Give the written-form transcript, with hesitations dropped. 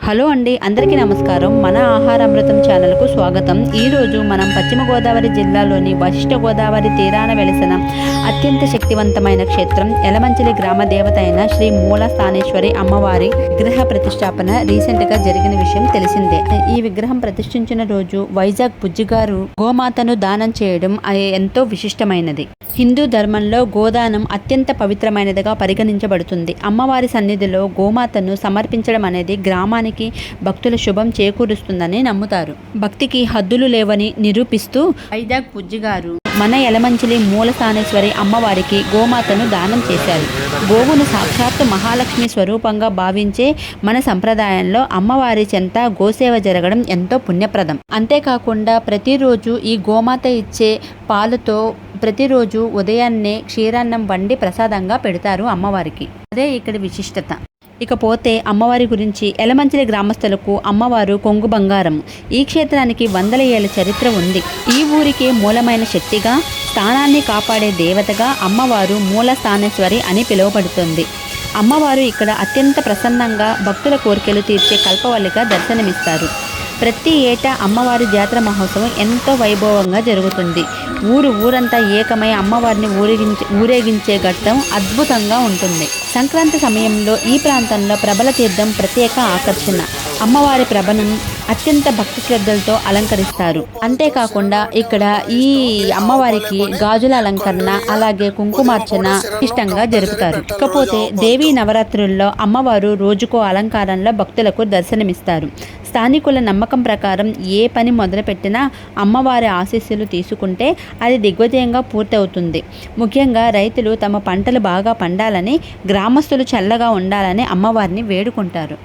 Hello అండి, అందరికీ నమస్కారం. మన ఆహారామృతం ఛానల్కు స్వాగతం. ఈరోజు మనం పశ్చిమ గోదావరి జిల్లాలోని వశిష్ఠ గోదావరి తీరాన వెలిసిన అత్యంత శక్తివంతమైన క్షేత్రం యలమంచిలి గ్రామ దేవత అయిన శ్రీ మూల స్థానేశ్వరి అమ్మవారి విగ్రహ ప్రతిష్టాపన రీసెంట్గా జరిగిన విషయం తెలిసిందే. ఈ విగ్రహం ప్రతిష్ఠించిన రోజు వైజాగ్ బుజ్జిగారు గోమాతను దానం చేయడం ఎంతో విశిష్టమైనది. హిందూ ధర్మంలో గోదానం అత్యంత పవిత్రమైనదిగా పరిగణించబడుతుంది. అమ్మవారి సన్నిధిలో గోమాతను సమర్పించడం అనేది గ్రామానికి భక్తుల శుభం చేకూరుస్తుందని నమ్ముతారు. భక్తికి హద్దులు లేవని నిరూపిస్తూ వైజాగ్ బుజ్జిగారు మన యలమంచిలి మూల స్థానేశ్వరి అమ్మవారికి గోమాతను దానం చేశారు. గోవును సాక్షాత్తు మహాలక్ష్మి స్వరూపంగా భావించే మన సంప్రదాయంలో అమ్మవారి చెంత గోసేవ జరగడం ఎంతో పుణ్యప్రదం. అంతేకాకుండా ప్రతిరోజు ఈ గోమాత ఇచ్చే పాలతో ప్రతిరోజు ఉదయాన్నే క్షీరాన్నం వండి ప్రసాదంగా పెడతారు అమ్మవారికి. అదే ఇక్కడి విశిష్టత. ఇకపోతే అమ్మవారి గురించి యలమంచిలి గ్రామస్తులకు అమ్మవారు కొంగు బంగారం. ఈ క్షేత్రానికి వందల ఏళ్ల చరిత్ర ఉంది. ఈ ఊరికి మూలమైన శక్తిగా, స్థానాన్ని కాపాడే దేవతగా అమ్మవారు మూల స్థానేశ్వరి అని పిలువబడుతుంది. అమ్మవారు ఇక్కడ అత్యంత ప్రసన్నంగా భక్తుల కోరికలు తీర్చే కల్పవల్లిగా దర్శనమిస్తారు. ప్రతి ఏటా అమ్మవారి జాతర మహోత్సవం ఎంతో వైభవంగా జరుగుతుంది. ఊరంతా ఏకమై అమ్మవారిని ఊరేగించే ఘట్టం అద్భుతంగా ఉంటుంది. సంక్రాంతి సమయంలో ఈ ప్రాంతంలో ప్రభల తీర్థం ప్రత్యేక ఆకర్షణ. అమ్మవారి ప్రభను అత్యంత భక్తి శ్రద్ధలతో అలంకరిస్తారు. అంతేకాకుండా ఇక్కడ ఈ అమ్మవారికి గాజుల అలంకరణ, అలాగే కుంకుమార్చన ఇష్టంగా జరుపుతారు. ఇకపోతే దేవీ నవరాత్రుల్లో అమ్మవారు రోజుకో అలంకారంలో భక్తులకు దర్శనమిస్తారు. స్థానికుల నమ్మకం ప్రకారం ఏ పని మొదలుపెట్టినా అమ్మవారి ఆశీస్సులు తీసుకుంటే అది దిగ్విజయంగా పూర్తవుతుంది. ముఖ్యంగా రైతులు తమ పంటలు బాగా పండాలని, గ్రామస్తులు చల్లగా ఉండాలని అమ్మవారిని వేడుకుంటారు.